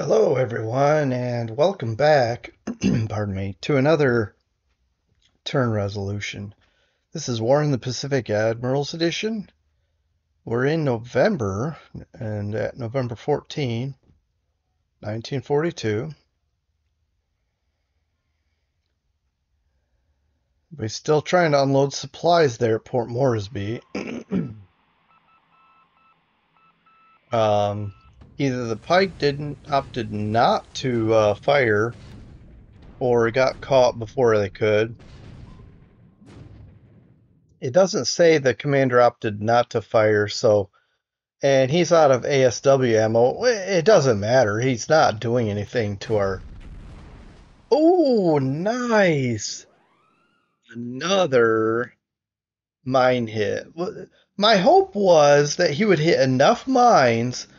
Hello, everyone, and welcome back, pardon me, to another turn resolution. This is War in the Pacific Admirals edition. We're in November, and at November 14, 1942. We're still trying to unload supplies there at Port Moresby. um, Either the Pike opted not to fire, or it got caught before they could. It doesn't say the commander opted not to fire, so and he's out of ASW ammo. It doesn't matter. He's not doing anything to our. Oh, nice! Another mine hit. My hope was that he would hit enough mines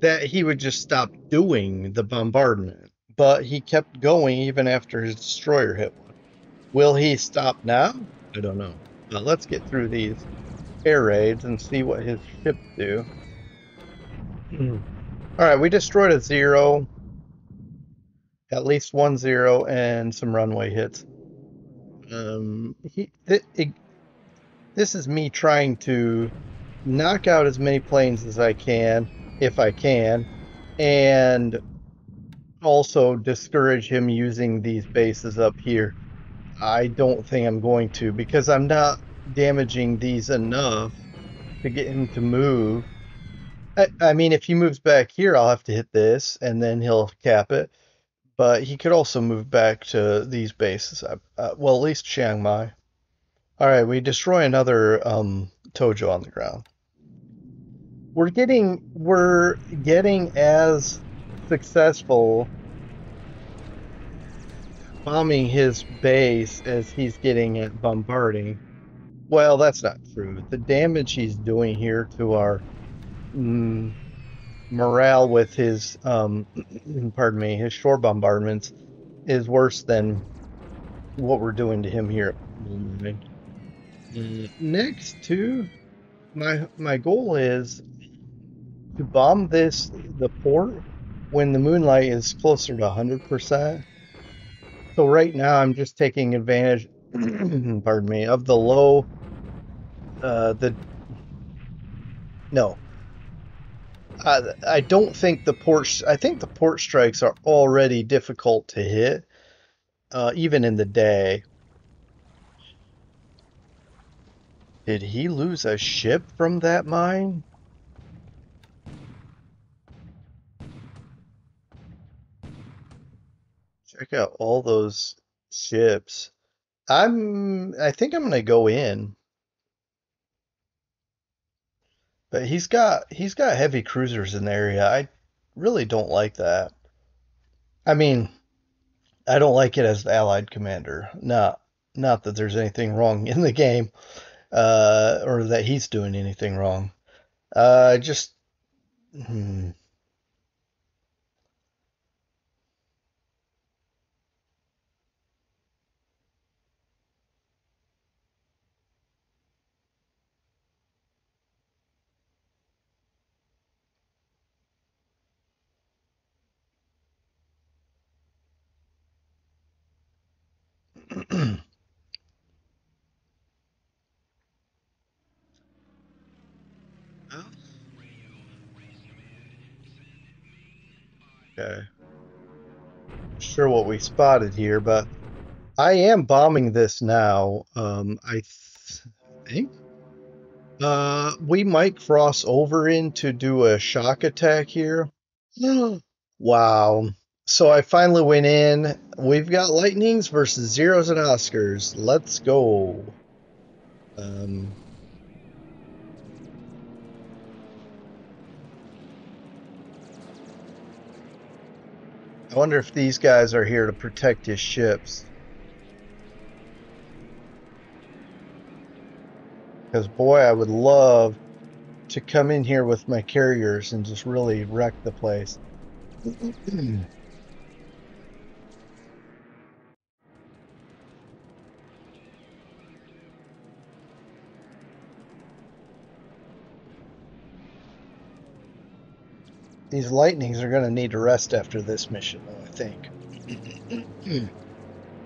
that he would just stop doing the bombardment. But he kept going even after his destroyer hit one. Will he stop now? I don't know. Now let's get through these air raids and see what his ships do. All right, we destroyed a zero, at least 1-0, and some runway hits. This is me trying to knock out as many planes as I can, if I can, and also discourage him using these bases up here. I don't think I'm going to, because I'm not damaging these enough to get him to move. I mean, if he moves back here, I'll have to hit this, and then he'll cap it. But he could also move back to these bases. Well, at least Chiang Mai. All right, we destroy another Tojo on the ground. We're getting as successful bombing his base as he's getting at bombarding. Well, that's not true. The damage he's doing here to our morale with his pardon me, his shore bombardments is worse than what we're doing to him here. Next to my goal is to bomb the port when the moonlight is closer to 100%. So right now I'm just taking advantage, pardon me, of the low, the no. I don't think I think the port strikes are already difficult to hit, even in the day. Did he lose a ship from that mine? Check out all those ships. I think I'm gonna go in, but he's got heavy cruisers in the area. I really don't like that. I mean, I don't like it as the Allied commander. Not that there's anything wrong in the game, or that he's doing anything wrong. Just hmm. Okay, sure what we spotted here, but I am bombing this now. Think we might cross over in to do a shock attack here. Wow. So I finally went in. We've got lightnings versus zeros and Oscars. Let's go. Um, I wonder if these guys are here to protect his ships. Because, boy, I would love to come in here with my carriers and just really wreck the place. These lightnings are going to need to rest after this mission, though, I think.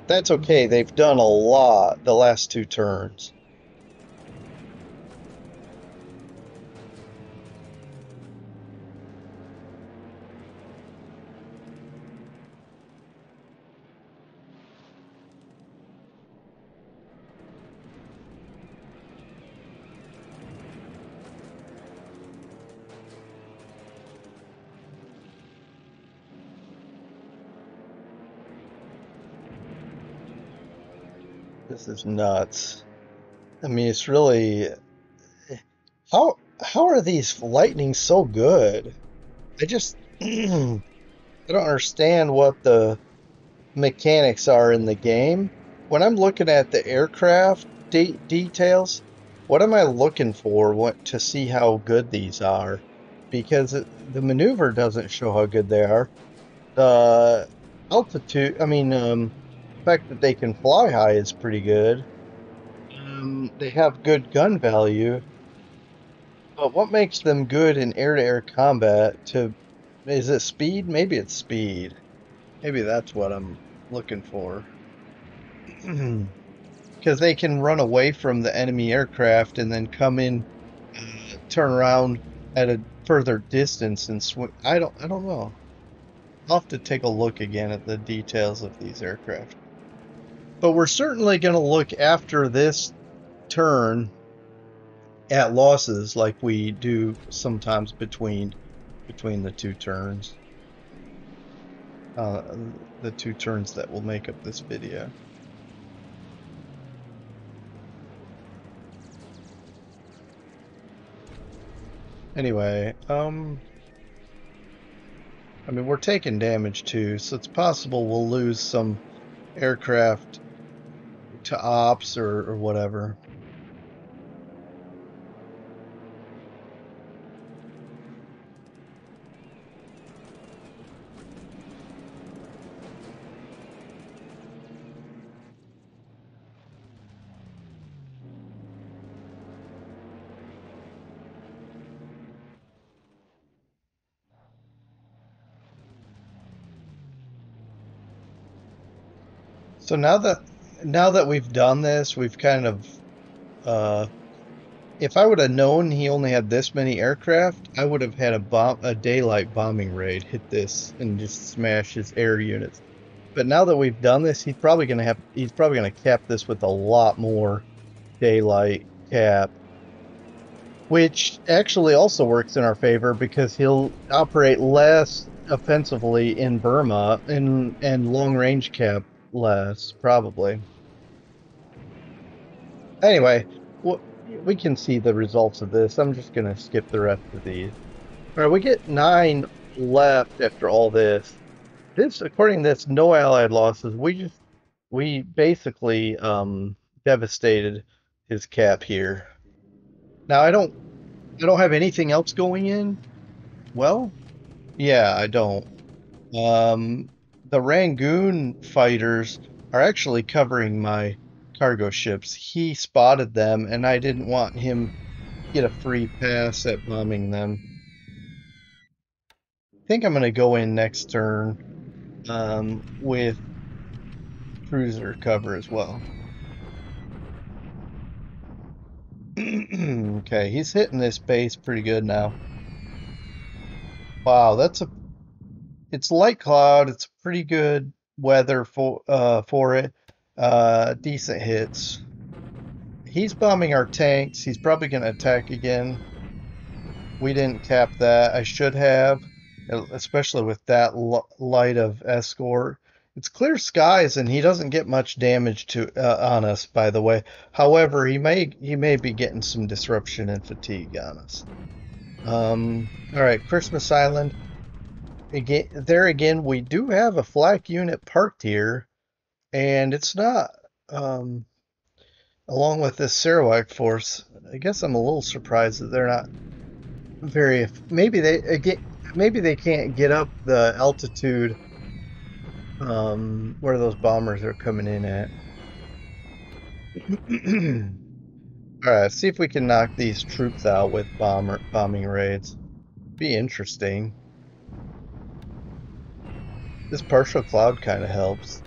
That's okay. They've done a lot the last 2 turns. This is nuts. I mean, it's really how are these lightnings so good? I just I don't understand what the mechanics are in the game. When I'm looking at the aircraft details, what am I looking for to see how good these are? Because the maneuver doesn't show how good they are. The altitude, I mean, the fact that they can fly high is pretty good. They have good gun value, but what makes them good in air-to-air combat? Is it speed? Maybe it's speed. Maybe that's what I'm looking for. Because they can run away from the enemy aircraft and then come in, turn around at a further distance and swim. I don't know. I'll have to take a look again at the details of these aircraft. But we're certainly going to look after this turn at losses like we do sometimes between the 2 turns. Uh, the 2 turns that will make up this video. Anyway, I mean, we're taking damage too, so it's possible we'll lose some aircraft to ops or whatever. So now that we've done this, we've kind of if I would have known he only had this many aircraft, I would have had a daylight bombing raid hit this and just smash his air units. But now that we've done this, he's probably gonna cap this with a lot more daylight cap, which actually also works in our favor because he'll operate less offensively in Burma and long range cap less probably. Anyway, we can see the results of this. I'm just gonna skip the rest of these. All right, we get 9 left after all this. According to this, no allied losses. We basically devastated his cap here. Now I don't have anything else going in. Well, yeah, I don't. The Rangoon fighters are actually covering my cargo ships. He spotted them, and I didn't want him to get a free pass at bombing them. I think I'm going to go in next turn with cruiser cover as well. Okay, he's hitting this base pretty good now. Wow, it's light cloud. It's pretty good weather for it. Decent hits. He's bombing our tanks. He's probably going to attack again. We didn't cap that. I should have, especially with that light of escort. It's clear skies, and he doesn't get much damage on us. By the way, however, he may be getting some disruption and fatigue on us. All right, Christmas Island. Again, we do have a flak unit parked here, and it's not. Along with this Sarawak force, I guess I'm a little surprised that they're not very. Maybe they can't get up the altitude where those bombers are coming in at. All right, see if we can knock these troops out with bombing raids. Be interesting. This partial cloud kind of helps.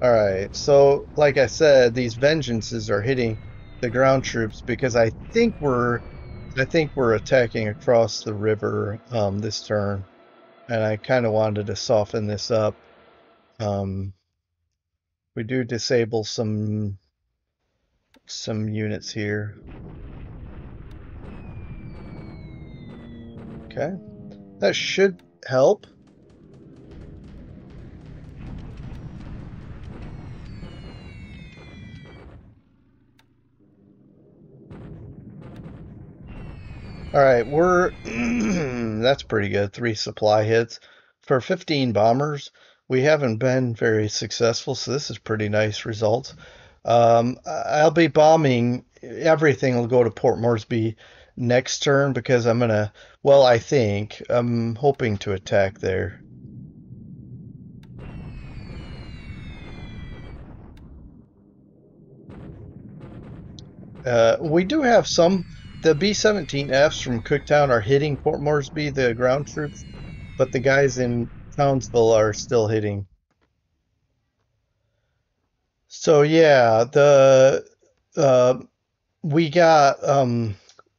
All right, so like I said, these vengeances are hitting the ground troops because I think we're attacking across the river this turn, and I kind of wanted to soften this up. Um, we do disable some units here. Okay, that should help. All right, we're that's pretty good. 3 supply hits for 15 bombers. We haven't been very successful, so this is pretty nice results. I'll be bombing everything. Will go to Port Moresby next turn because I'm gonna. Well, I think I'm hoping to attack there. We do have some. The B-17Fs from Cooktown are hitting Port Moresby, the ground troops, but the guys in Townsville are still hitting. So yeah, the uh, we got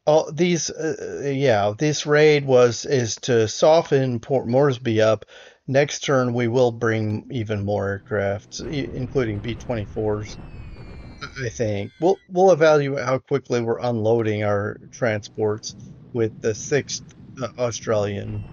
all these yeah, this raid is to soften Port Moresby up. Next turn we will bring even more aircraft, including B-24s. I think we'll evaluate how quickly we're unloading our transports with the sixth Australian.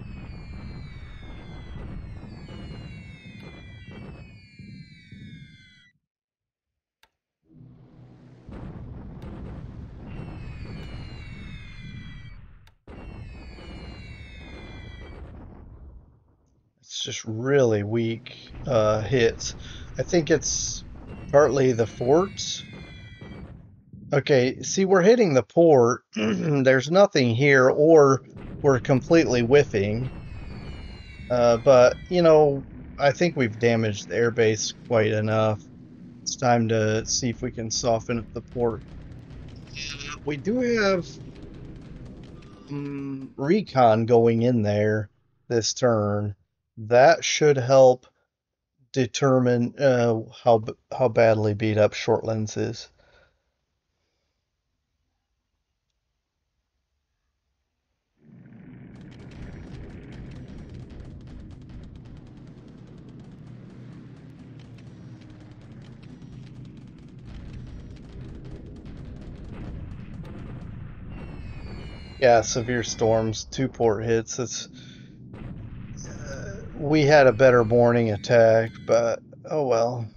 It's just really weak hits. I think it's partly the forts. Okay, see, we're hitting the port. There's nothing here, or we're completely whiffing. But, I think we've damaged the airbase quite enough. It's time to see if we can soften up the port. We do have recon going in there this turn. That should help determine how badly beat up Shortlands is. Yeah, severe storms, 2 port hits. We had a better morning attack, but oh well.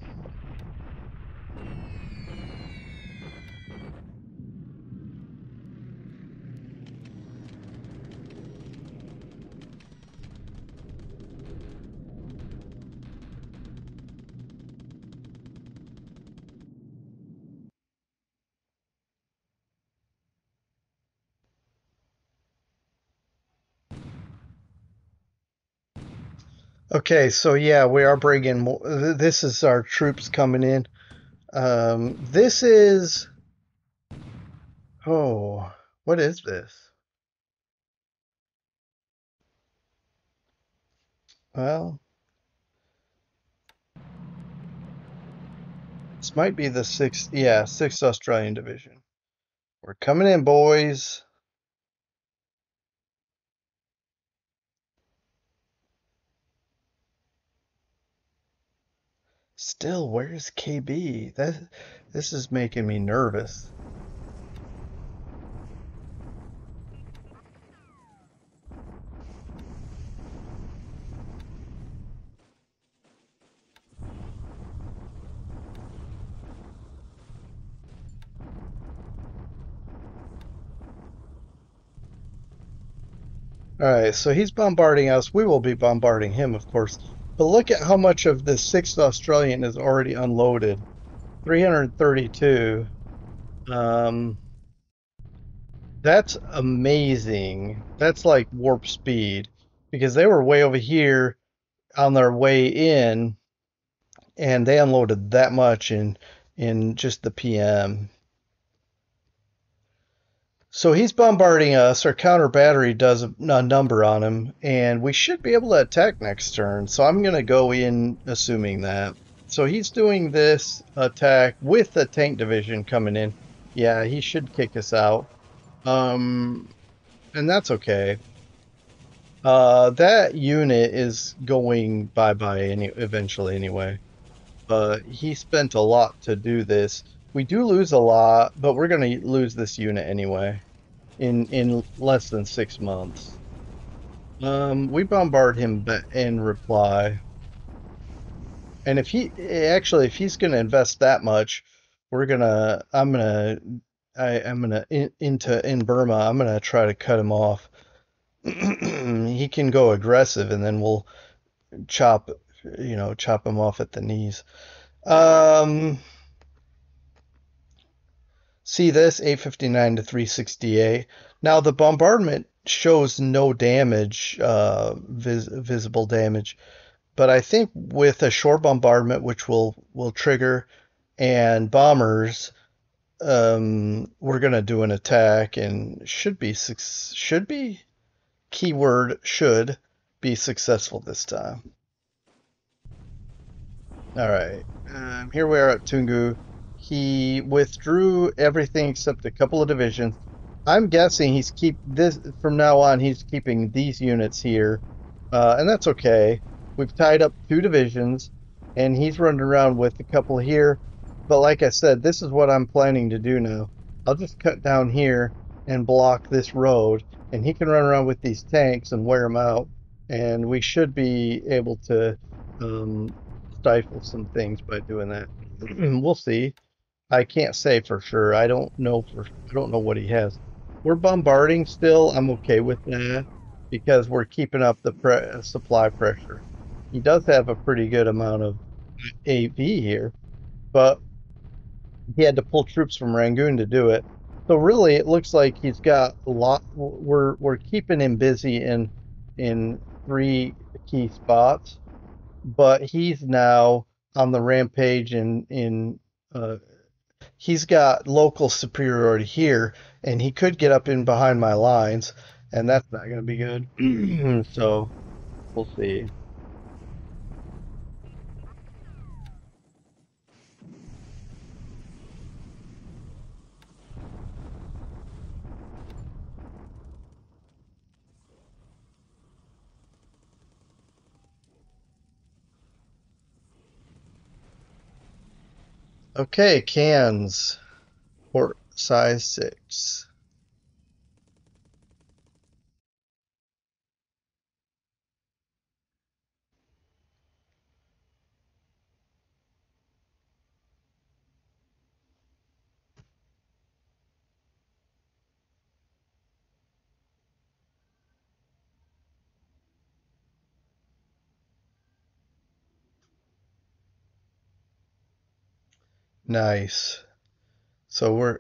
Okay, so yeah, we are bringing more. This is our troops coming in. This is. Oh, what is this? Well, this might be the sixth. Yeah, sixth Australian Division. We're coming in, boys. Still, where's KB? This is making me nervous. All right, so he's bombarding us. We will be bombarding him, of course. But look at how much of the sixth Australian is already unloaded. 332. Um, that's amazing. That's like warp speed because they were way over here on their way in, and they unloaded that much in just the PM. So he's bombarding us. Our counter battery does a number on him, and we should be able to attack next turn. So I'm going to go in assuming that. So he's doing this attack with a tank division coming in. Yeah, he should kick us out. Um, and that's okay. That unit is going bye-bye eventually anyway. He spent a lot to do this. We do lose a lot, but we're going to lose this unit anyway in less than 6 months. We bombard him in reply, and if he's gonna invest that much, I'm gonna in Burma, I'm gonna try to cut him off. He can go aggressive, and then we'll chop, chop him off at the knees. Um, See this 859 to 368. Now the bombardment shows no damage, visible damage, but I think with a shore bombardment, which will trigger, and bombers, we're gonna do an attack and should be keyword should be successful this time. All right. Here we are at Tungu. He withdrew everything except a couple of divisions. I'm guessing he's keep this from now on. He's keeping these units here, and that's okay. We've tied up 2 divisions, and he's running around with a couple here. But like I said, this is what I'm planning to do now. I'll just cut down here and block this road, and he can run around with these tanks and wear them out, and we should be able to um, stifle some things by doing that. We'll see. I can't say for sure. I don't know what he has. We're bombarding still. I'm okay with that because we're keeping up the supply pressure. He does have a pretty good amount of AV here, but he had to pull troops from Rangoon to do it. So really, it looks like he's got a lot. We're keeping him busy in 3 key spots, but he's now on the rampage in uh, he's got local superiority here, and he could get up in behind my lines, and that's not going to be good. So we'll see. Okay, cans, port size 6. Nice. So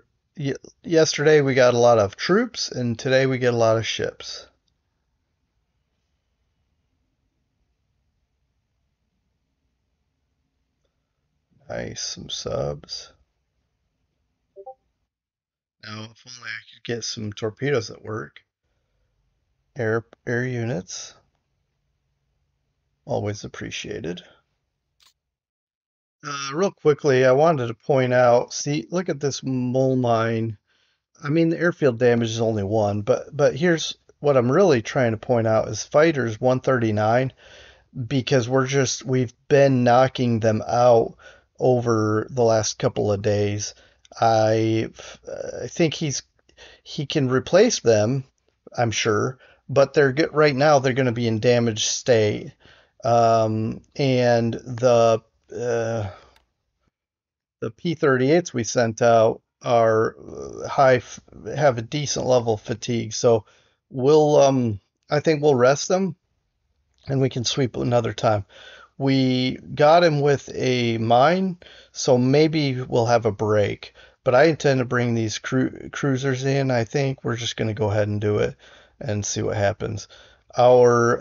yesterday we got a lot of troops, and today we get a lot of ships. Nice, some subs. Now, if only I could get some torpedoes that work. Air units, always appreciated. Real quickly, I wanted to point out, see, look at this mole mine. I mean, the airfield damage is only 1, but here's what I'm really trying to point out is fighters 139 because we've been knocking them out over the last couple of days. I think he can replace them, I'm sure, but right now they're going to be in damaged state. And the P-38s we sent out are have a decent level of fatigue. So I think we'll rest them and we can sweep another time. We got him with a mine, so maybe we'll have a break. But I intend to bring these cruisers in. I think we're just going to go ahead and do it and see what happens. Our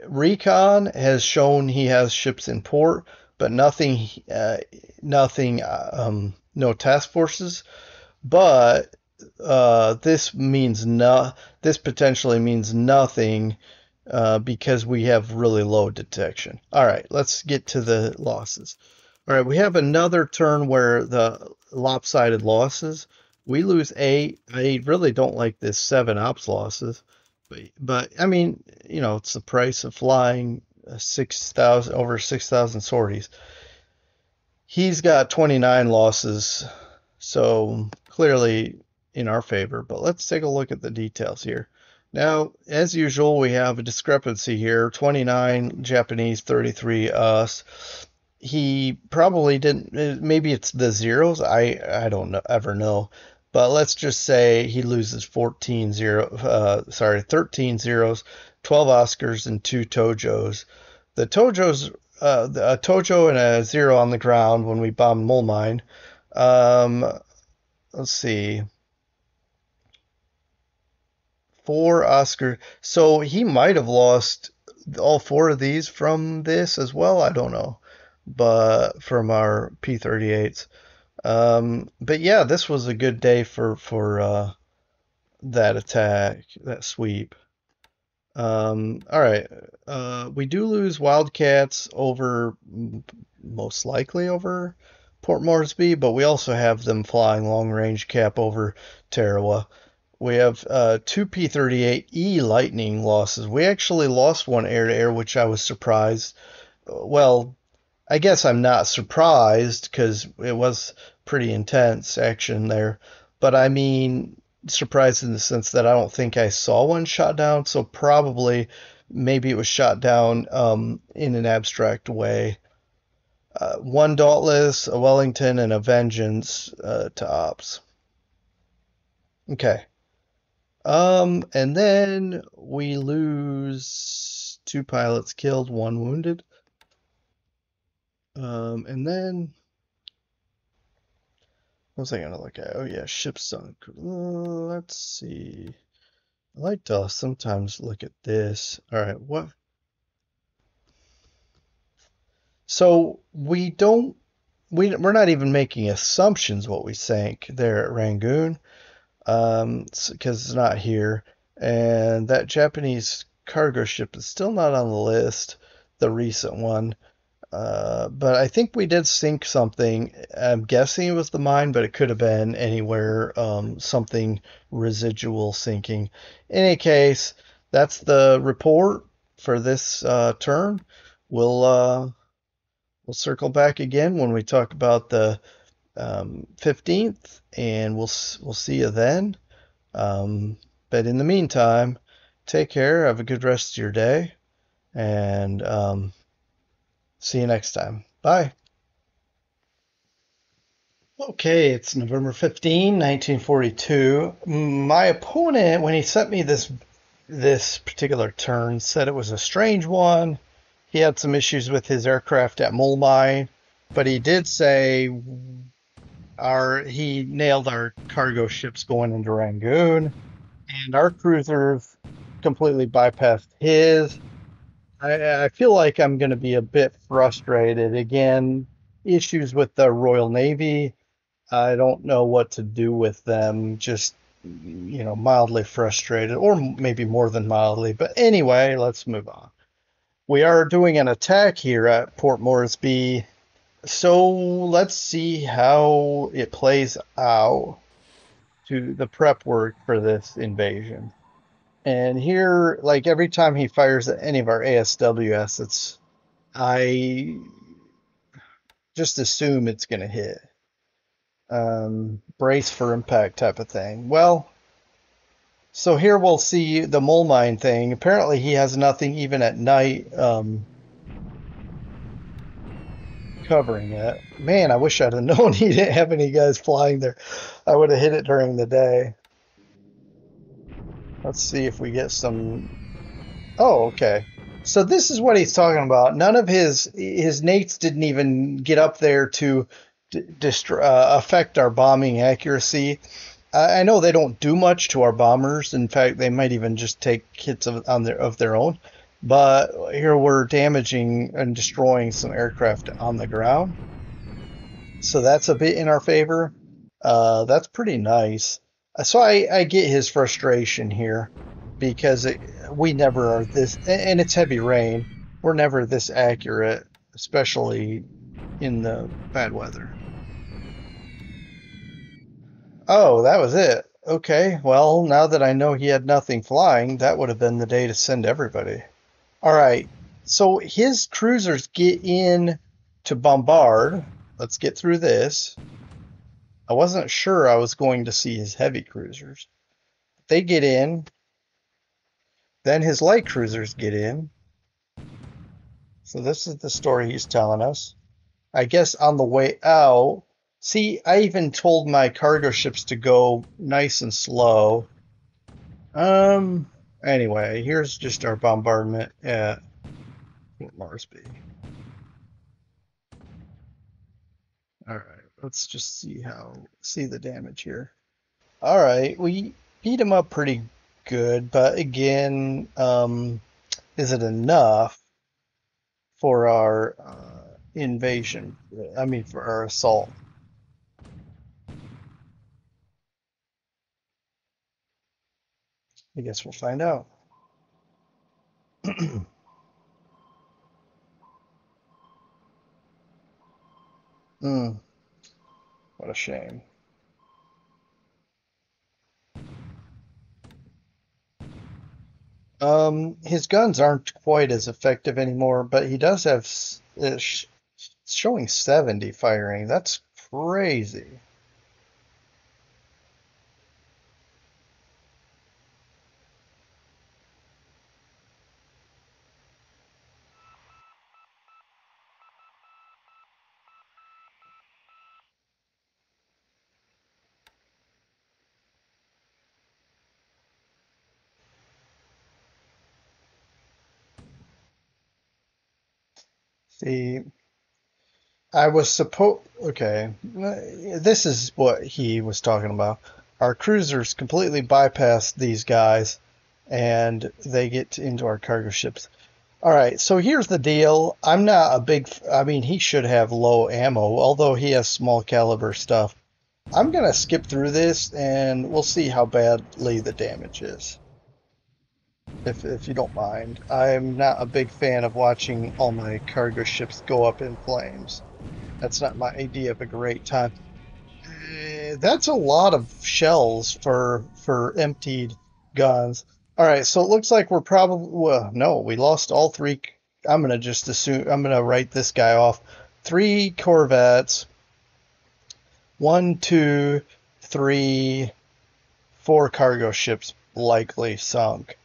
recon has shown he has ships in port, but nothing no task forces, but this means no. This potentially means nothing because we have really low detection. All right, let's get to the losses. All right, we have another turn where the lopsided losses. We lose 8. I really don't like this 7 ops losses, but I mean, it's the price of flying 6,000 over 6,000 sorties. He's got 29 losses, so clearly in our favor. But let's take a look at the details here. Now, as usual, we have a discrepancy here: 29 Japanese, 33 us. He probably didn't. Maybe it's the zeros. I don't know, ever know. But let's just say he loses 13 zeros, 12 Oscars, and 2 Tojos. The Tojos, a Tojo and a zero on the ground when we bombed Mole Mine. Um, let's see. 4 Oscar. So he might have lost all 4 of these from this as well. I don't know. But from our P-38s. But yeah, this was a good day for that attack, that sweep. All right. We do lose Wildcats over, most likely over Port Moresby, but we also have them flying long range cap over Tarawa. We have 2 P-38E Lightning losses. We actually lost one air to air, which I was surprised. Well, I guess I'm not surprised because it was pretty intense action there. But I mean, surprised in the sense that I don't think I saw one shot down. So probably maybe it was shot down in an abstract way. One Dauntless, a Wellington, and a Vengeance to ops. Okay. And then we lose 2 pilots killed, 1 wounded. And then what was I gonna look at? Oh yeah, ship sunk. Let's see. I like to sometimes look at this. All right, what? So we're not even making assumptions what we sank there at Rangoon, because it's not here, and that Japanese cargo ship is still not on the list, the recent one. But I think we did sink something. I'm guessing it was the mine, but it could have been anywhere, something residual sinking. In any case, that's the report for this turn. We'll circle back again when we talk about the 15th, and we'll see you then. But in the meantime, take care. Have a good rest of your day, and see you next time. Bye. Okay, it's November 15, 1942. My opponent, when he sent me this particular turn, said it was a strange one. He had some issues with his aircraft at Mole Mine, but he did say he nailed our cargo ships going into Rangoon, and our cruisers completely bypassed his. I feel like I'm going to be a bit frustrated. Again, issues with the Royal Navy. I don't know what to do with them. Just, mildly frustrated, or maybe more than mildly. But anyway, let's move on. We are doing an attack here at Port Moresby. So let's see how it plays out to the prep work for this invasion. And here, like every time he fires at any of our ASWS, I just assume it's going to hit. Brace for impact type of thing. Well, so here we'll see the mole mine thing. Apparently he has nothing even at night covering it. Man, I wish I'd have known he didn't have any guys flying there. I would have hit it during the day. Let's see if we get some. Oh, okay. So this is what he's talking about. None of his nates didn't even get up there to affect our bombing accuracy. I know they don't do much to our bombers. In fact, they might even just take hits of their own. But here we're damaging and destroying some aircraft on the ground. So that's a bit in our favor. That's pretty nice. So I get his frustration here because we never are this, and it's heavy rain. We're never this accurate, especially in the bad weather. Oh, that was it. Okay, well, now that I know he had nothing flying, that would have been the day to send everybody. All right, so his cruisers get in to bombard. Let's get through this. I wasn't sure I was going to see his heavy cruisers. They get in, then his light cruisers get in. So this is the story he's telling us. I guess on the way out, see, I even told my cargo ships to go nice and slow. Anyway, here's just our bombardment at Moresby. All right, let's just see the damage here. All right, we beat him up pretty good, but again, is it enough for our invasion? I mean, for our assault. I guess we'll find out. Hmm, what a shame. His guns aren't quite as effective anymore, but he does have showing 70 firing. That's crazy. See, I was supposed. Okay, this is what he was talking about. Our cruisers completely bypass these guys, and they get into our cargo ships. All right, so here's the deal. I'm not a big. I mean, he should have low ammo, although he has small caliber stuff. I'm gonna skip through this, and we'll see how badly the damage is, if you don't mind. I'm not a big fan of watching all my cargo ships go up in flames. That's not my idea of a great time. That's a lot of shells for emptied guns. All right, so it looks like we're probably well, no, we lost all three. I'm gonna just assume I'm gonna write this guy off. Three corvettes, one, two, three, four cargo ships likely sunk.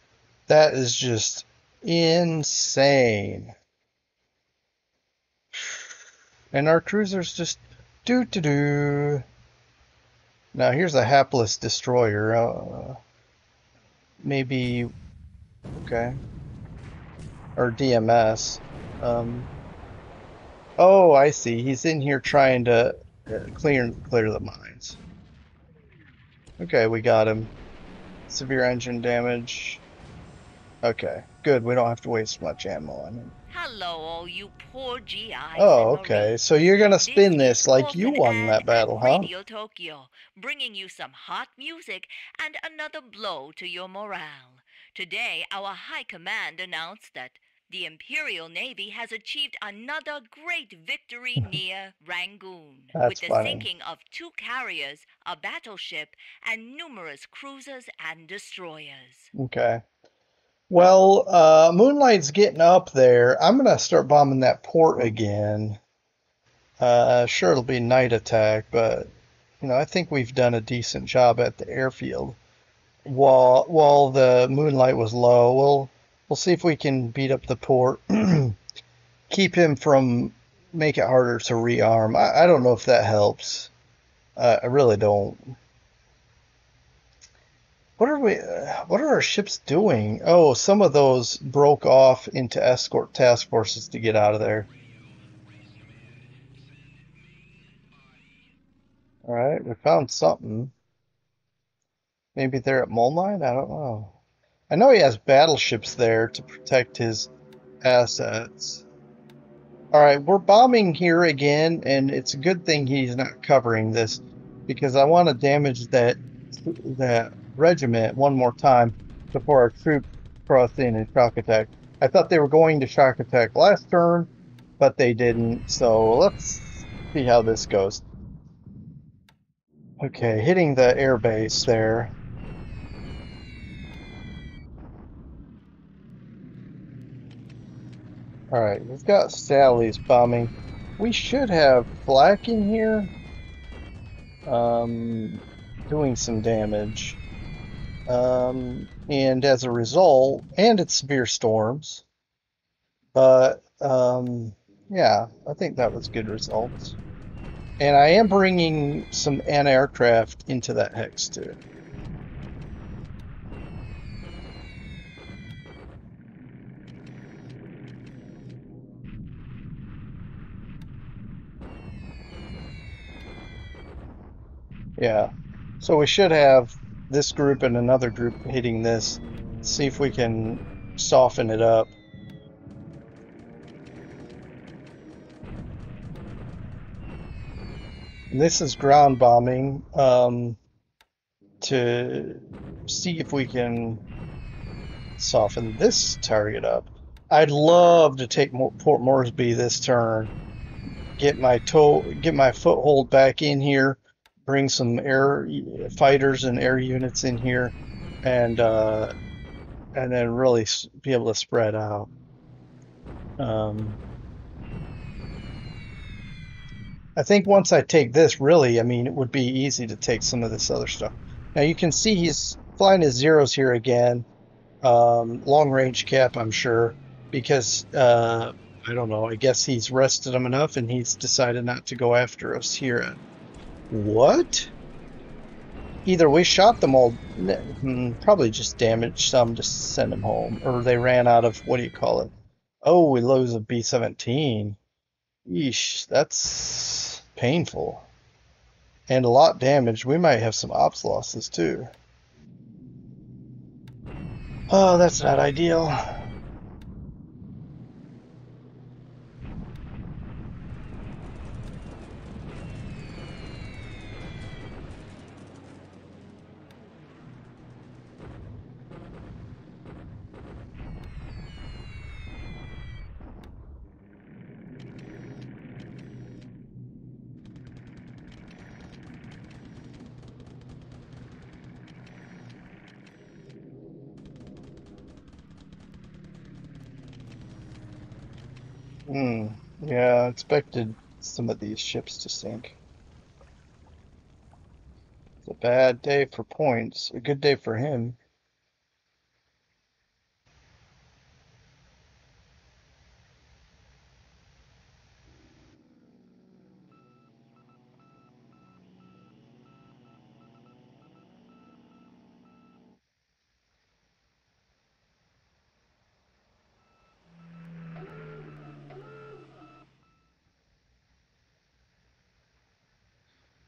That is just insane. And our cruisers just do do do. Now here's a hapless destroyer. Maybe okay, or DMS. Um, oh, I see. He's in here trying to clear the mines. Okay, we got him. Severe engine damage. Okay, good. We don't have to waste much ammo on him. Hello, all you poor GIs Oh, and okay. Marines. So you're gonna This spin is this like you Orphan won Anne that at battle, huh? Radio Tokyo, bringing you some hot music and another blow to your morale. Today, our High Command announced that the Imperial Navy has achieved another great victory near Rangoon, That's with the funny. sinking of two carriers, a battleship, and numerous cruisers and destroyers. Okay. Well, Moonlight's getting up there. I'm gonna start bombing that port again. Sure, it'll be night attack, but I think we've done a decent job at the airfield. While the Moonlight was low, we'll see if we can beat up the port, keep him from make it harder to rearm. I don't know if that helps. I really don't. What are our ships doing? Oh, some of those broke off into escort task forces to get out of there. All right, we found something. Maybe they're at Mole Mine? I don't know. I know he has battleships there to protect his assets. All right, we're bombing here again, and it's a good thing he's not covering this because I want to damage that regiment one more time before our troops cross in and shock attack. I thought they were going to shock attack last turn, but they didn't. So let's see how this goes. Okay, hitting the air base there. All right, we've got Sally's bombing. We should have Flak in here, um, doing some damage. And as a result, and it's severe storms, but yeah, I think that was good results. And I am bringing some anti-aircraft into that hex too. Yeah, so we should have this group and another group hitting this. See if we can soften it up. And this is ground bombing to see if we can soften this target up. I'd love to take Port Moresby this turn. Get my foothold back in here. Bring some air fighters and air units in here, and then really be able to spread out. Um, I think once I take this, really, I mean, it would be easy to take some of this other stuff. Now you can see he's flying his zeros here again. Long range cap, I'm sure, because I don't know. I guess he's rested him enough, and he's decided not to go after us here. What? Either we shot them all, probably just damaged some to send them home, or they ran out of what do you call it? Oh, we lose a B-17. Yeesh, that's painful. And a lot damaged. We might have some ops losses too. Oh, that's not ideal. Hmm. Yeah, I expected some of these ships to sink. It's a bad day for points. A good day for him.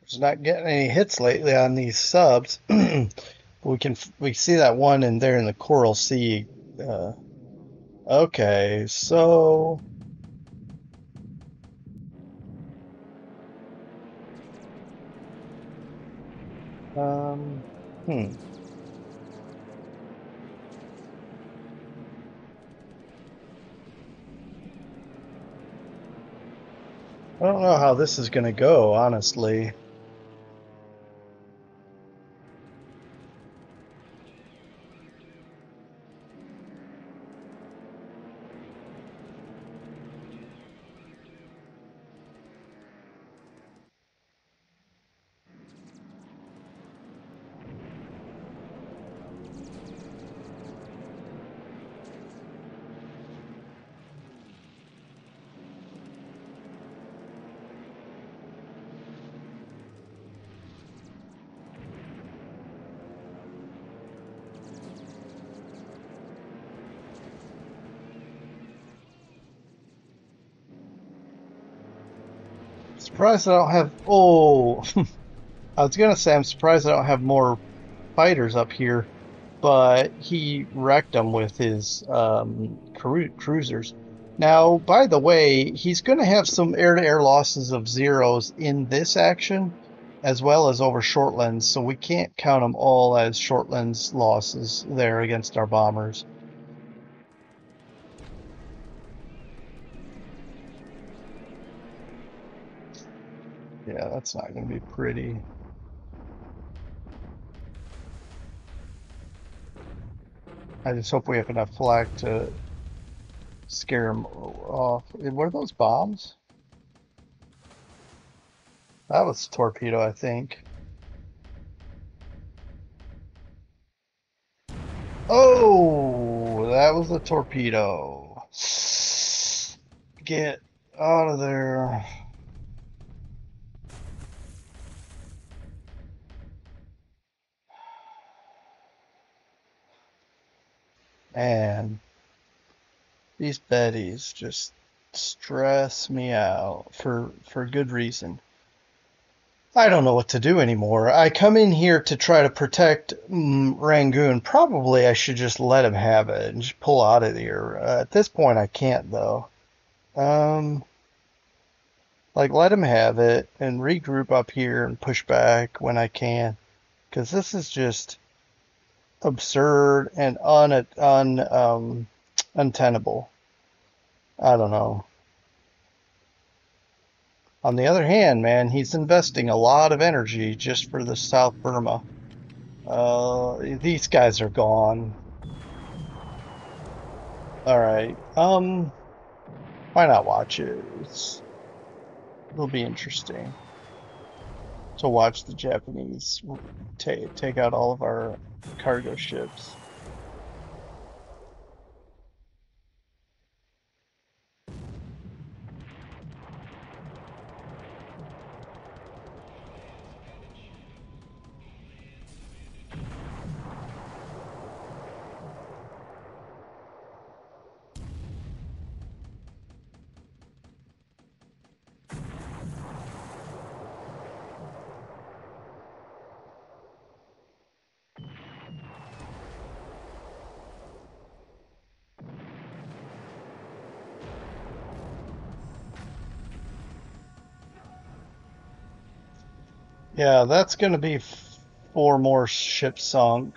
He's not getting any hits lately on these subs. We see that one in there in the Coral Sea. Uh, okay, so um, hmm. I don't know how this is gonna go, honestly. Surprised I don't have. Oh, I was gonna say I'm surprised I don't have more fighters up here, but he wrecked them with his cruisers. Now, by the way, he's going to have some air-to-air losses of zeros in this action, as well as over shortlands, so we can't count them all as shortlands losses there against our bombers. Yeah, that's not going to be pretty. I just hope we have enough flak to scare him off. Were those bombs? That was torpedo, I think. Oh, that was a torpedo. Get out of there. Man, these Bettys just stress me out for good reason. I don't know what to do anymore. I come in here to try to protect Rangoon. Probably I should just let him have it and just pull out of here. At this point, I can't though. Um, like let him have it and regroup up here and push back when I can, because this is just absurd and untenable. I don't know. On the other hand, man, he's investing a lot of energy just for the South Burma. These guys are gone. All right. Why not watch it? It'll be interesting to watch the Japanese take out all of our cargo ships. Yeah, that's going to be four more ships sunk.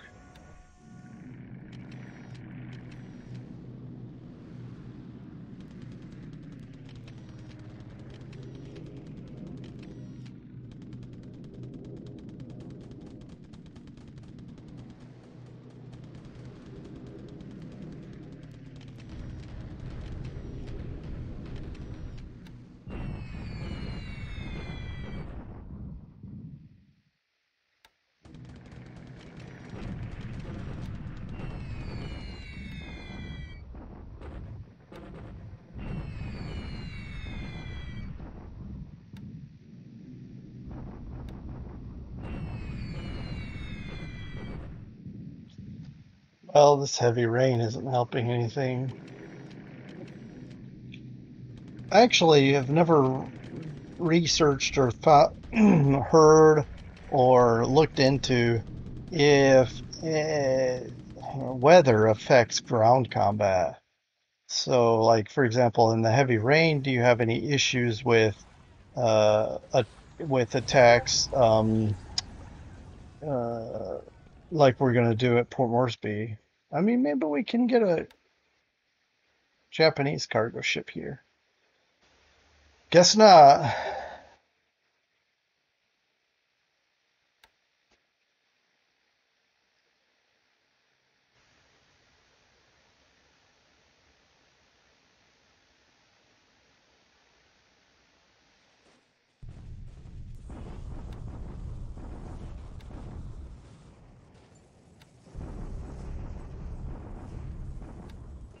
Well, this heavy rain isn't helping anything. I actually have never researched or thought, heard or looked into if weather affects ground combat. So, like for example, in the heavy rain, do you have any issues uh, a, with attacks uh, like we're gonna do at Port Moresby? I mean, maybe we can get a Japanese cargo ship here. Guess not.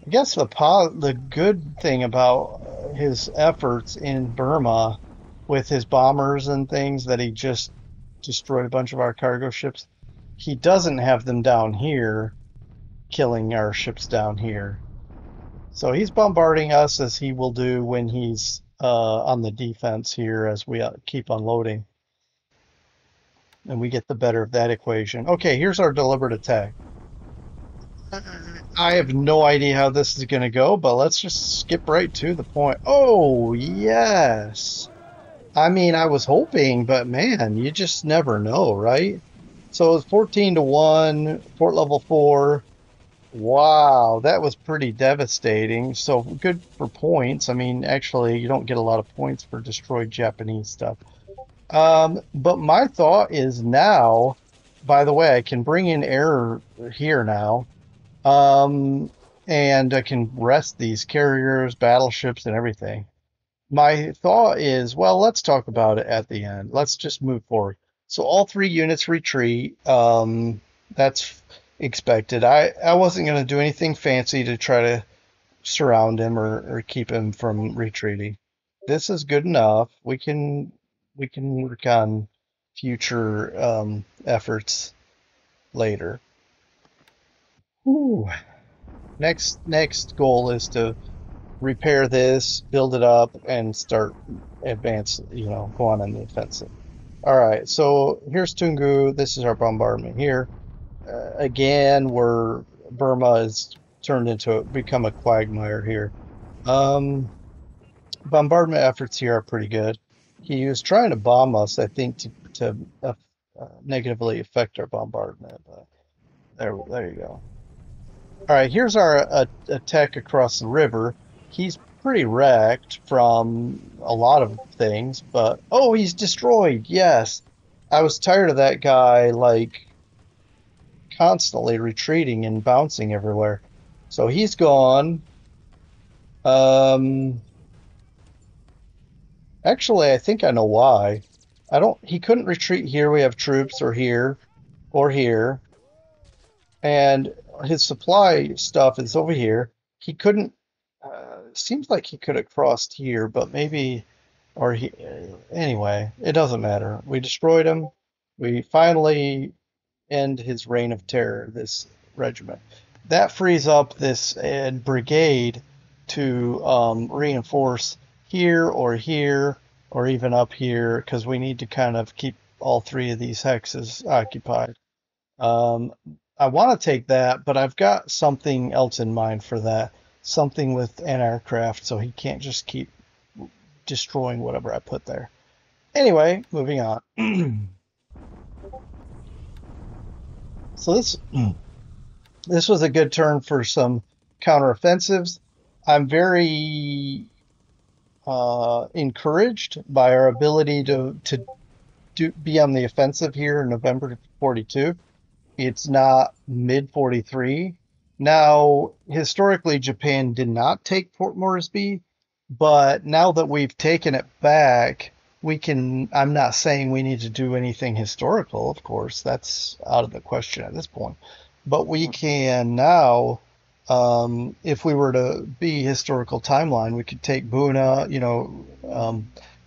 I guess the good thing about his efforts in Burma with his bombers and things that he just destroyed a bunch of our cargo ships, he doesn't have them down here killing our ships down here. So he's bombarding us as he will do when he's on the defense here as we keep unloading. And we get the better of that equation. Okay, here's our deliberate attack. I have no idea how this is going to go, but let's just skip right to the point. Oh, yes. I mean, I was hoping, but man, you just never know, right? So it's 14 to 1, fort level 4. Wow, that was pretty devastating. So good for points. I mean, actually, you don't get a lot of points for destroyed Japanese stuff. But my thought is now, by the way, I can bring in air here now. Um, and I can rest these carriers, battleships, and everything. My thought is, well, let's talk about it at the end. Let's just move forward. So all three units retreat. That's expected. I wasn't going to do anything fancy to try to surround him or keep him from retreating. This is good enough. We can work on future efforts later. Whew. Next goal is to repair this, build it up, and start advance, go on the offensive. All right, so here's Tungu. This is our bombardment here. Again, where Burma is turned into become a quagmire here. Um, Bombardment efforts here are pretty good. He was trying to bomb us, I think, to negatively affect our bombardment. But there you go. All right, here's our attack across the river. He's pretty wrecked from a lot of things, but oh, he's destroyed. Yes. I was tired of that guy like constantly retreating and bouncing everywhere. So he's gone. Um, Actually, I think I know why. I don't, he couldn't retreat here. We have troops or here. And his supply stuff is over here. He couldn't. Seems like he could have crossed here, but maybe, or he. Anyway, it doesn't matter. We destroyed him. We finally end his reign of terror. This regiment that frees up this brigade to reinforce here, or even up here, because we need to kind of keep all three of these hexes occupied. Um, I want to take that, but I've got something else in mind for that. Something with an aircraft, so he can't just keep destroying whatever I put there. Anyway, moving on. So this was a good turn for some counteroffensives. I'm very encouraged by our ability to be on the offensive here in November 42. It's not mid 43. Now, historically, Japan did not take Port Moresby, but now that we've taken it back, we can. I'm not saying we need to do anything historical, of course, that's out of the question at this point. But we can now, if we were to be historical timeline, we could take Buna,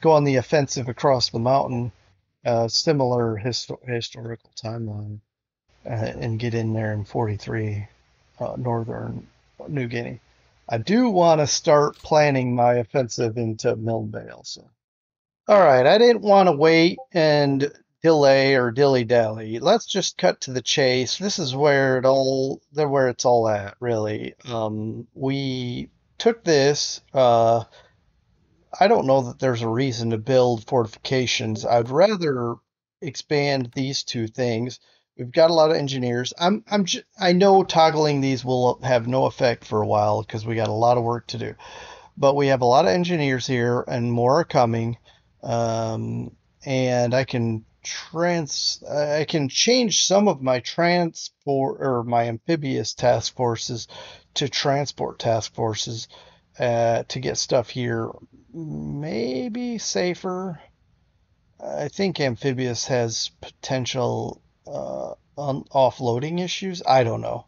go on the offensive across the mountain, similar historical timeline and get in there in 43, northern New Guinea. I do want to start planning my offensive into Milne Bay also. All right, I didn't want to wait and delay or dilly dally. Let's just cut to the chase. This is where it's all at, really. We took this. I don't know that there's a reason to build fortifications. I'd rather expand these two things. We've got a lot of engineers. I know toggling these will have no effect for a while because we got a lot of work to do. But we have a lot of engineers here, and more are coming. Um, and I can change some of my transport or my amphibious task forces to transport task forces to get stuff here maybe safer. I think amphibious has potential offloading issues. I don't know.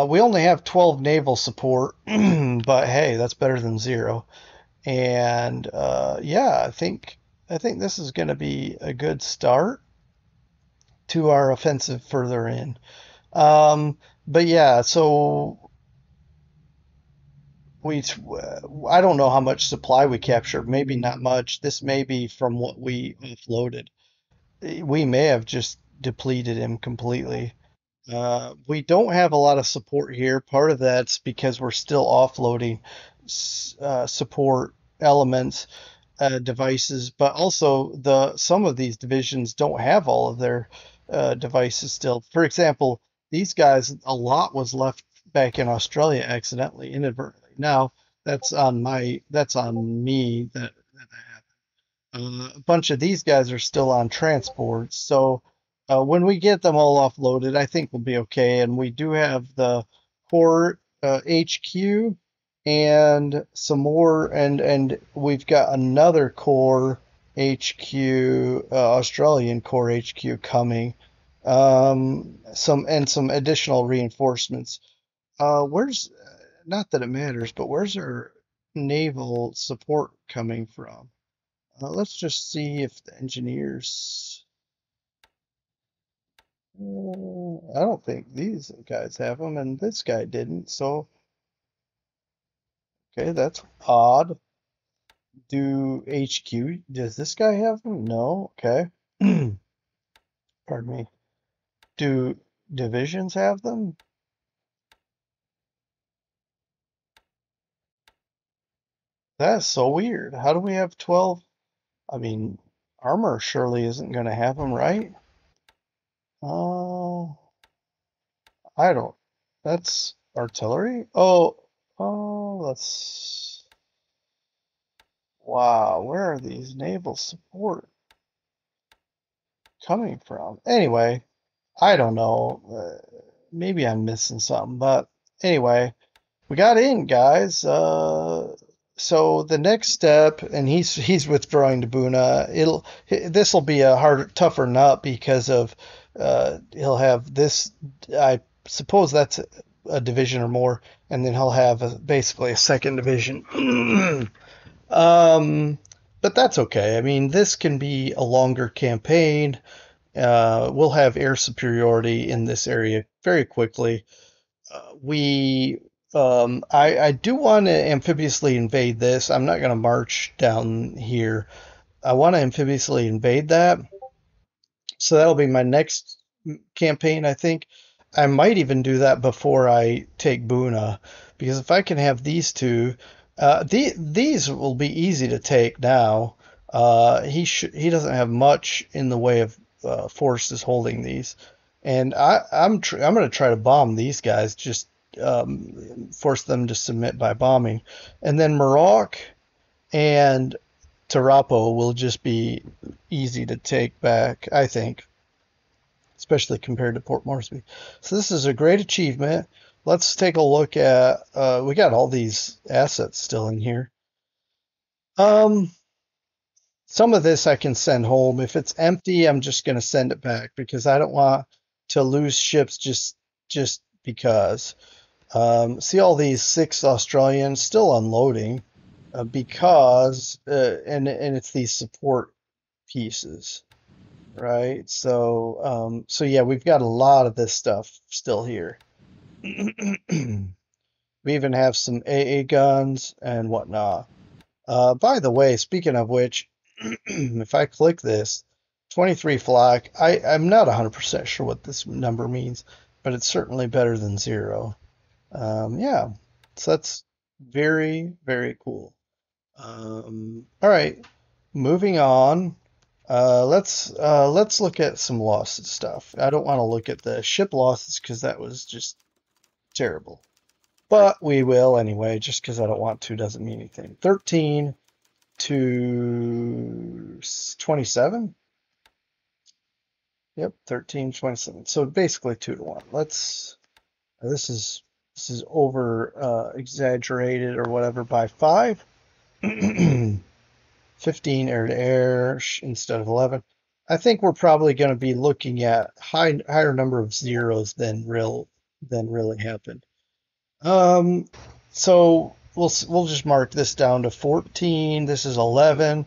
We only have 12 naval support, but hey, that's better than zero. And yeah, I think this is going to be a good start to our offensive further in. But yeah, so we I don't know how much supply we captured. Maybe not much. This may be from what we offloaded. We may have just depleted him completely. We don't have a lot of support here. Part of that's because we're still offloading support elements, devices, but also the some of these divisions don't have all of their devices still. For example, these guys, a lot was left back in Australia accidentally, inadvertently. Now that's on me that happened. A bunch of these guys are still on transports, so when we get them all offloaded, I think we'll be okay. And we do have the core HQ and some more, and we've got another core HQ, Australian core HQ coming. Some additional reinforcements. Where's not that it matters, but where's our naval support coming from? Let's just see if the engineers. I don't think these guys have them, and this guy didn't. So, okay, that's odd. Do HQ, does this guy have them? No. Okay. Pardon me. Do divisions have them? That's so weird. How do we have 12? I mean, armor surely isn't going to have them, right? Oh, I don't. That's artillery? Oh, let's. Wow, where are these naval support coming from? Anyway, I don't know. Maybe I'm missing something, but anyway, we got in, guys. So the next step, and he's withdrawing to Buna. This will be a harder, tougher nut because of he'll have this. I suppose that's a division or more, and then he'll have basically a second division. Um, but that's okay. I mean, this can be a longer campaign. We'll have air superiority in this area very quickly. I do want to amphibiously invade this. I'm not going to march down here. I want to amphibiously invade that. So that'll be my next campaign, I think. I might even do that before I take Buna, because if I can have these two, these will be easy to take now. He doesn't have much in the way of forces holding these, and I'm going to try to bomb these guys, just force them to submit by bombing, and then Morocco and Tarapo will just be easy to take back, I think, especially compared to Port Moresby. So this is a great achievement. Let's take a look at. We got all these assets still in here. Um, some of this I can send home. If it's empty, I'm just going to send it back because I don't want to lose ships just because. See all these 6 Australians still unloading because and it's these support pieces, right? So yeah, we've got a lot of this stuff still here. We even have some AA guns and whatnot. By the way, speaking of which, if I click this, 23 flak, I'm not 100% sure what this number means, but it's certainly better than 0. Yeah, so that's very, very cool. All right, moving on. Let's look at some losses stuff. I don't want to look at the ship losses because that was just terrible. But we will anyway, just because I don't want to doesn't mean anything. 13 to 27. Yep, 13, 27. So basically 2 to 1. Let's this is this is over exaggerated or whatever by 5. 15 air to air instead of 11. I think we're probably going to be looking at higher number of zeros than really happened. Um, so we'll just mark this down to 14. This is 11.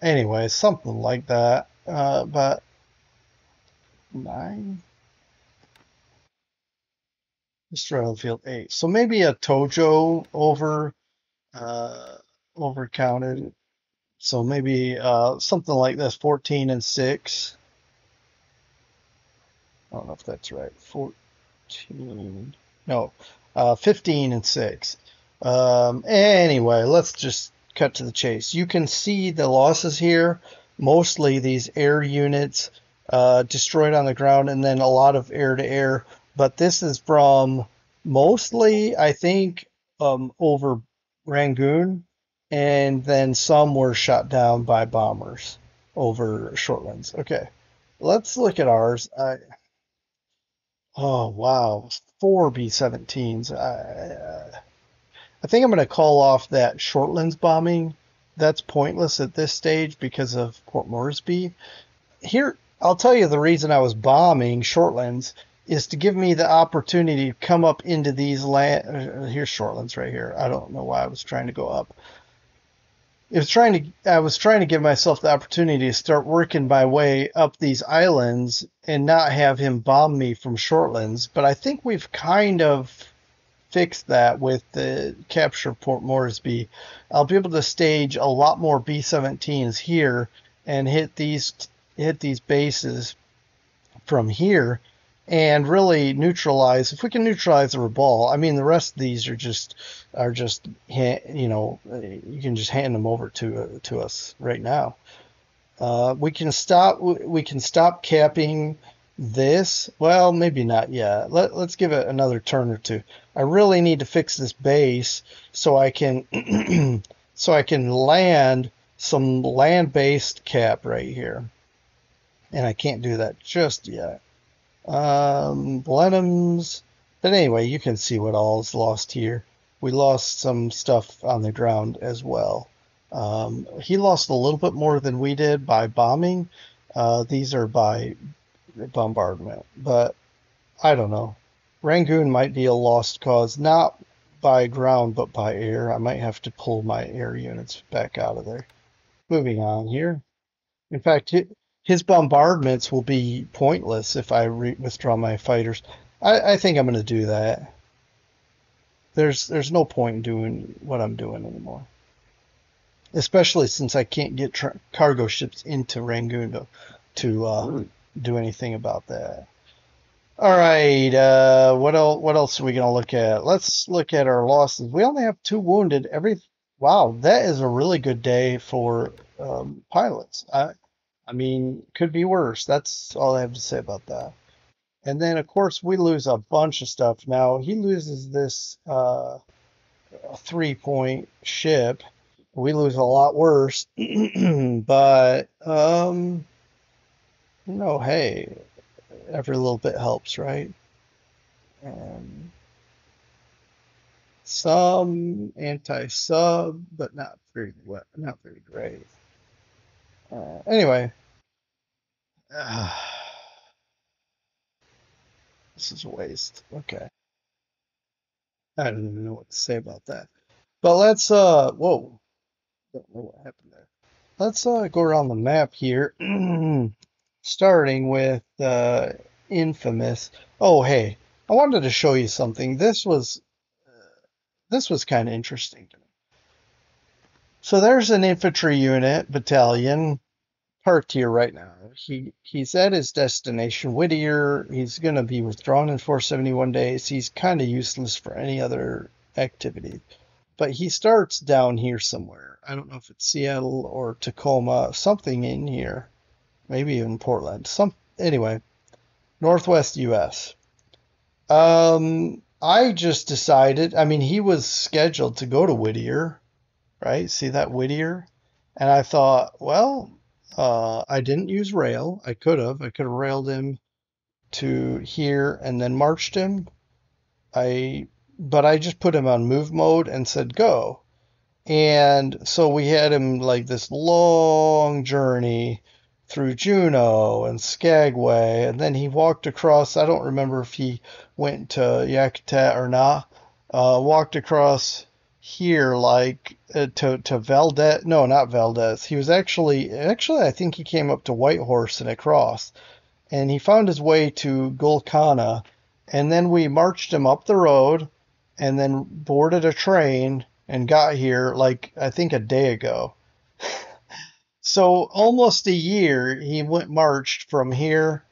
Anyway, something like that. But 9. Destroy field 8. So maybe a Tojo uh overcounted. So maybe something like this, 14 and 6. I don't know if that's right. 14, no, 15 and 6. Anyway, let's just cut to the chase. You can see the losses here. Mostly these air units destroyed on the ground, and then a lot of air to air. But this is from mostly, I think, over Rangoon, and then some were shot down by bombers over Shortlands. Okay, let's look at ours. Oh wow, four B-17s. I think I'm going to call off that Shortlands bombing. That's pointless at this stage because of Port Moresby. Here, I'll tell you the reason I was bombing Shortlands is to give me the opportunity to come up into these land. Here's Shortlands right here. I don't know why I was trying to go up. I was trying to give myself the opportunity to start working my way up these islands and not have him bomb me from Shortlands. But I think we've kind of fixed that with the capture of Port Moresby. I'll be able to stage a lot more B-17s here and hit these bases from here and really neutralize. If we can neutralize the Rabaul, I mean the rest of these are just you know, you can just hand them over to us right now. We can stop capping this. Well, maybe not yet. Let's give it another turn or two. I really need to fix this base so I can so I can land some land-based cap right here. And I can't do that just yet. Blenheims. But anyway, you can see what all is lost here. We lost some stuff on the ground as well. He lost a little bit more than we did by bombing. These are by bombardment. But I don't know. Rangoon might be a lost cause, not by ground, but by air. I might have to pull my air units back out of there. Moving on here. In fact, his bombardments will be pointless if I withdraw my fighters. I think I'm going to do that. There's no point in doing what I'm doing anymore. Especially since I can't get cargo ships into Rangoon to do anything about that. All right, what else are we going to look at? Let's look at our losses. We only have 2 wounded. Wow, that is a really good day for pilots. I mean, could be worse. That's all I have to say about that. And then, of course, we lose a bunch of stuff. Now, he loses this 3-point ship. We lose a lot worse. But, hey, every little bit helps, right? Some anti-sub, but not very great. Anyway, this is a waste. Okay. I don't even know what to say about that. But let's whoa, don't know what happened there. Let's go around the map here, starting with Infamous. Oh, hey, I wanted to show you something. This was kind of interesting to me. So there's an infantry unit battalion parked here right now. He's at his destination, Whittier. He's going to be withdrawn in 471 days. He's kind of useless for any other activity. But he starts down here somewhere. I don't know if it's Seattle or Tacoma, something in here. Maybe even Portland. Anyway, Northwest US. I just decided, I mean, he was scheduled to go to Whittier, right? See that Whittier? And I thought, well, I didn't use rail. I could have. I could have railed him to here and then marched him. But I just put him on move mode and said go. And so we had him like this long journey through Juneau and Skagway, and then he walked across. I don't remember if he went to Yakutat or not. Walked across here like to Valdez. No, not Valdez. He was actually I think he came up to Whitehorse and across, and he found his way to Golconda, and then we marched him up the road, and then boarded a train and got here like I think a day ago. So almost a year he went marched from here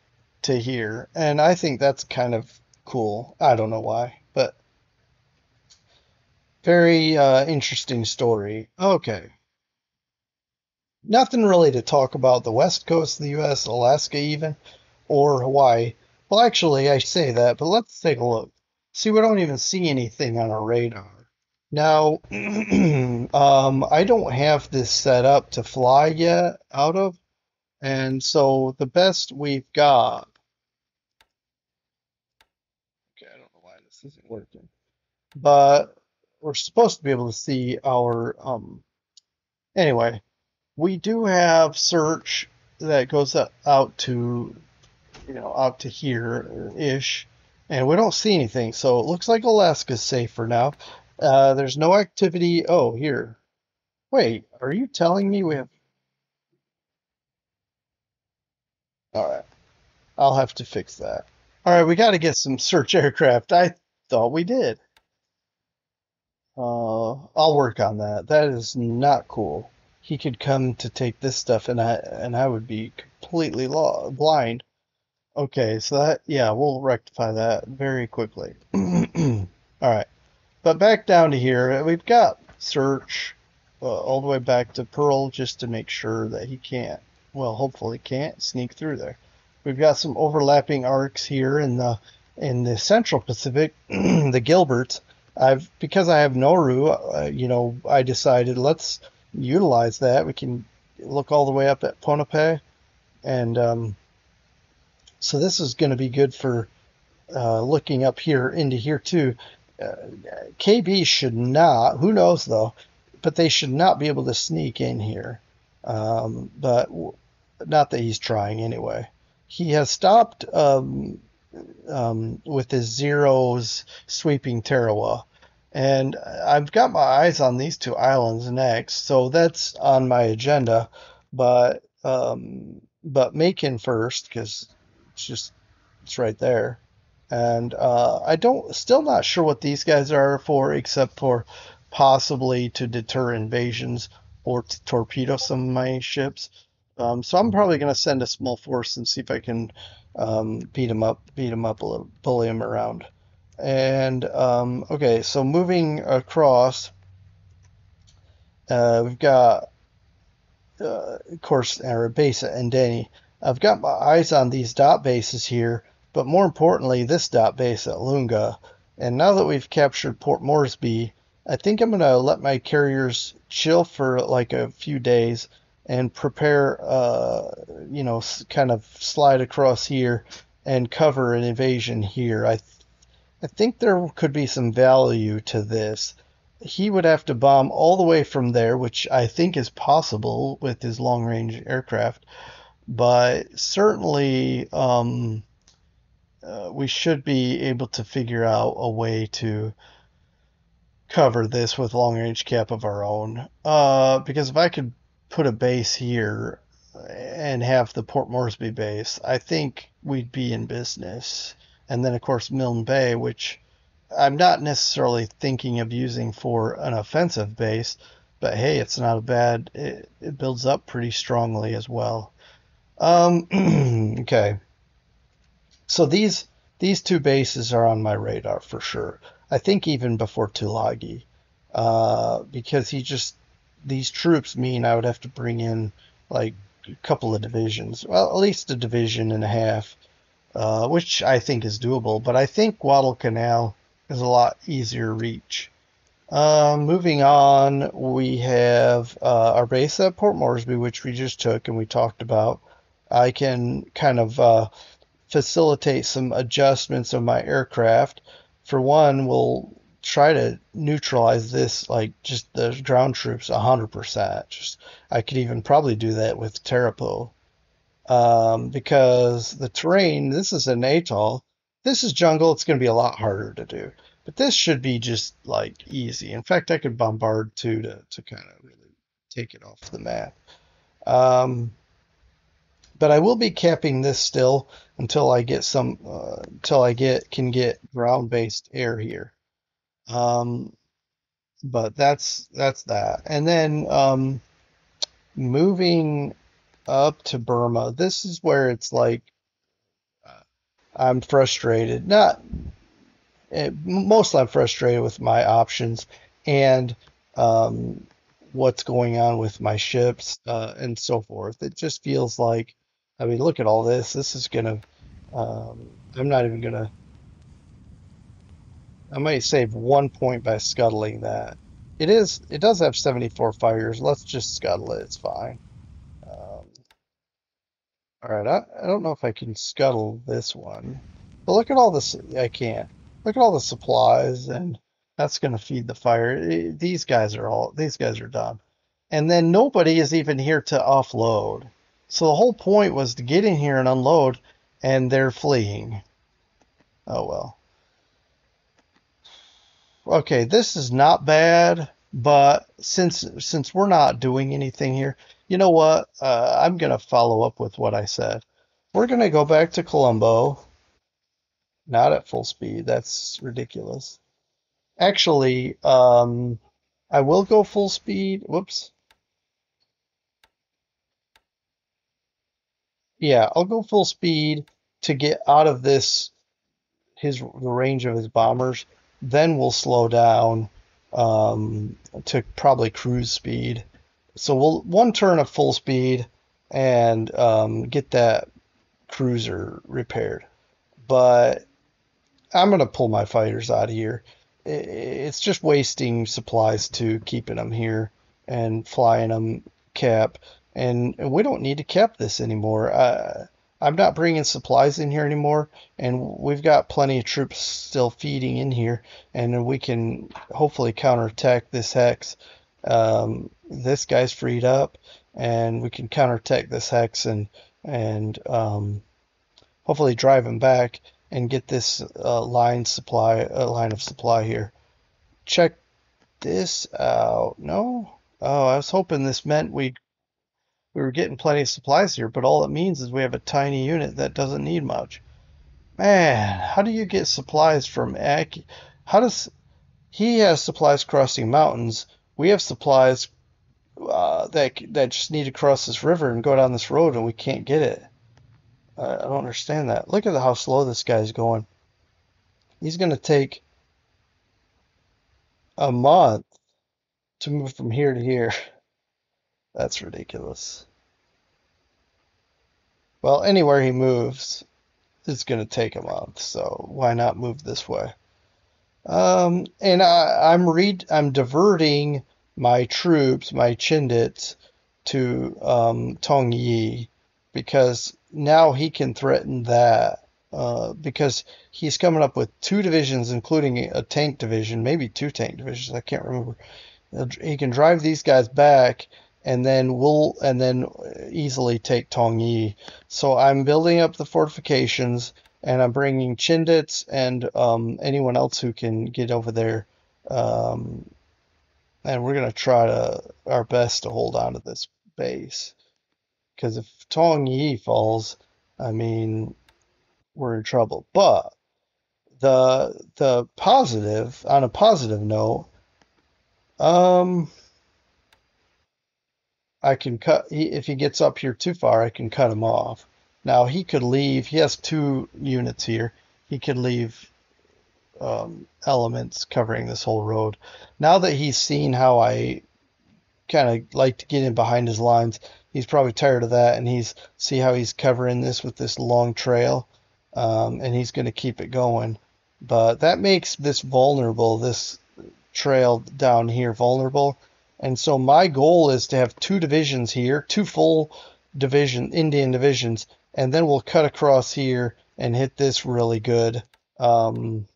to here, and I think that's kind of cool. I don't know why, but very interesting story. Okay. Nothing really to talk about the west coast of the U.S., Alaska even, or Hawaii. Well, actually, I say that, but let's take a look. See, we don't even see anything on our radar. Now, I don't have this set up to fly yet out of, and so the best we've got, okay, I don't know why this isn't working, but we're supposed to be able to see our, anyway, we do have search that goes out to, out to here-ish, and we don't see anything, so it looks like Alaska's safe for now. There's no activity. Oh, here. Wait, are you telling me we have? All right, I'll have to fix that. All right, we got to get some search aircraft. I thought we did. I'll work on that. That is not cool. He could come to take this stuff, and I would be completely blind. Okay, so that, yeah, we'll rectify that very quickly. All right, but back down to here, we've got search all the way back to Pearl just to make sure that he can't, well, hopefully can't sneak through there. We've got some overlapping arcs here in the Central Pacific, the Gilberts. Because I have Noru, I decided let's utilize that. We can look all the way up at Ponape, and so this is going to be good for looking up here into here too. Uh, KB should not, who knows though, but they should not be able to sneak in here. But not that he's trying anyway. He has stopped with his zeros sweeping Tarawa. And I've got my eyes on these two islands next, so that's on my agenda. But Macon first, because it's right there. And I don't still not sure what these guys are for, except for possibly to deter invasions or to torpedo some of my ships. So I'm probably going to send a small force and see if I can beat him up a little, bully him around. And okay, so moving across, we've got of course, our base at Endeni. I've got my eyes on these dot bases here, but more importantly, this dot base at Lunga. And now that we've captured Port Moresby, I think I'm going to let my carriers chill for like a few days and prepare, kind of slide across here and cover an invasion here. I think there could be some value to this. He would have to bomb all the way from there, which I think is possible with his long range aircraft, but certainly we should be able to figure out a way to cover this with long range cap of our own. Because if I could put a base here and have the Port Moresby base, I think we'd be in business. And then, of course, Milne Bay, which I'm not necessarily thinking of using for an offensive base, but hey, it's not a bad. It builds up pretty strongly as well. Okay, so these two bases are on my radar for sure. I think even before Tulagi, because these troops mean I would have to bring in like a couple of divisions, well, at least a division and a half, which I think is doable. But I think Guadalcanal is a lot easier reach. Moving on, we have our base at Port Moresby, which we just took and we talked about. I can kind of facilitate some adjustments of my aircraft. For one, we'll try to neutralize this, like just the ground troops 100%. Just I could even probably do that with Tarapo, because the terrain, this is an atoll, this is jungle, it's going to be a lot harder to do. But this should be just like easy. In fact, I could bombard too to kind of really take it off the map. Um, but I will be capping this still until I get until I can get ground-based air here. Um, but that's that. And then moving up to Burma, this is where it's like I'm frustrated. Not mostly I'm frustrated with my options and um, what's going on with my ships and so forth. It just feels like, I mean, look at all this. This is gonna, I'm not even gonna, I might save 1 point by scuttling that. It does have 74 fires. Let's just scuttle it. It's fine. Um, all right, I don't know if I can scuttle this one, but look at all this. I can't. Look at all the supplies, and that's going to feed the fire. These guys are done. And then nobody is even here to offload. So the whole point was to get in here and unload, and they're fleeing. Oh well. Okay, this is not bad, but since we're not doing anything here, you know what? I'm gonna follow up with what I said. We're gonna go back to Colombo, not at full speed. That's ridiculous. Actually, I will go full speed. Whoops. Yeah, I'll go full speed to get out of the range of his bombers. Then we'll slow down to probably cruise speed. So we'll one turn of full speed and get that cruiser repaired. But I'm gonna pull my fighters out of here. It's just wasting supplies to keeping them here and flying them cap, and we don't need to cap this anymore. I'm not bringing supplies in here anymore, and we've got plenty of troops still feeding in here, and we can hopefully counterattack this hex. This guy's freed up, and we can counterattack this hex and hopefully drive him back and get this line of supply here. Check this out. No? Oh, I was hoping this meant we were getting plenty of supplies here, but all it means is we have a tiny unit that doesn't need much. Man, how do you get supplies from Aki? How does he has supplies crossing mountains? We have supplies that just need to cross this river and go down this road, and we can't get it. I don't understand that. Look at how slow this guy's going. He's going to take a month to move from here to here. That's ridiculous. Well, anywhere he moves, it's going to take a month, so why not move this way? And I'm diverting my troops, my Chindits, to Tong Yi because now he can threaten that. Because he's coming up with two divisions, including a tank division, maybe two tank divisions. I can't remember. He can drive these guys back, and then easily take Tongyi. So I'm building up the fortifications, and I'm bringing Chindits and anyone else who can get over there. Um, and we're gonna try our best to hold on to this base. Because if Tongyi falls, I mean, we're in trouble. But the positive, on a positive note, um, I can if he gets up here too far, I can cut him off. Now he could leave. He has two units here. He could leave elements covering this whole road. Now that he's seen how I kind of like to get in behind his lines, he's probably tired of that, and he's see how he's covering this with this long trail, and he's going to keep it going. But that makes this vulnerable. This trail down here vulnerable. And so my goal is to have two divisions here, two full Indian divisions, and then we'll cut across here and hit this really good. Um,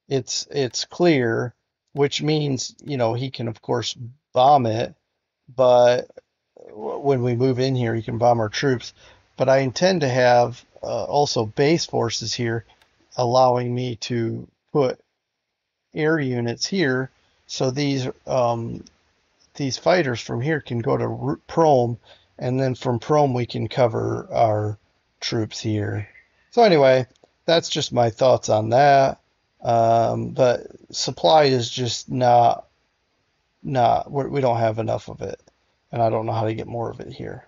it's clear, which means, he can of course bomb it, but when we move in here, he can bomb our troops. But I intend to have also base forces here, allowing me to put air units here, so these fighters from here can go to Prom, and then from Prom we can cover our troops here. So anyway, that's just my thoughts on that. But supply is just not we don't have enough of it, and I don't know how to get more of it here.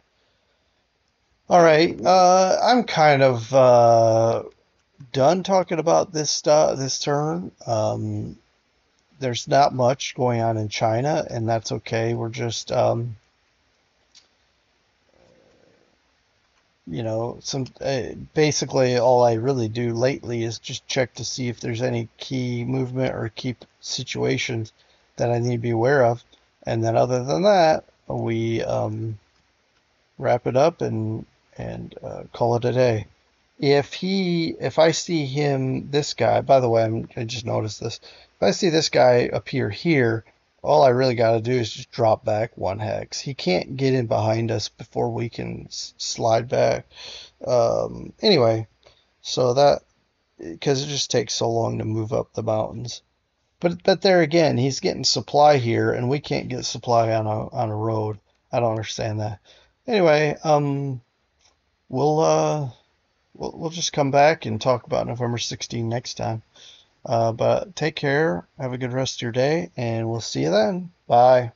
All right, I'm kind of done talking about this stuff this turn. There's not much going on in China, and that's okay. We're just some basically all I really do lately is just check to see if there's any key movement or key situations that I need to be aware of, and then other than that, we wrap it up and call it a day. If I see him, this guy, by the way, I just noticed this. If I see this guy appear here, all I really got to do is just drop back one hex. He can't get in behind us before we can slide back. Anyway, so that because it just takes so long to move up the mountains. But there again, he's getting supply here, and we can't get supply on a road. I don't understand that. Anyway, we'll we'll just come back and talk about November 16 next time. But take care. Have a good rest of your day, and we'll see you then. Bye.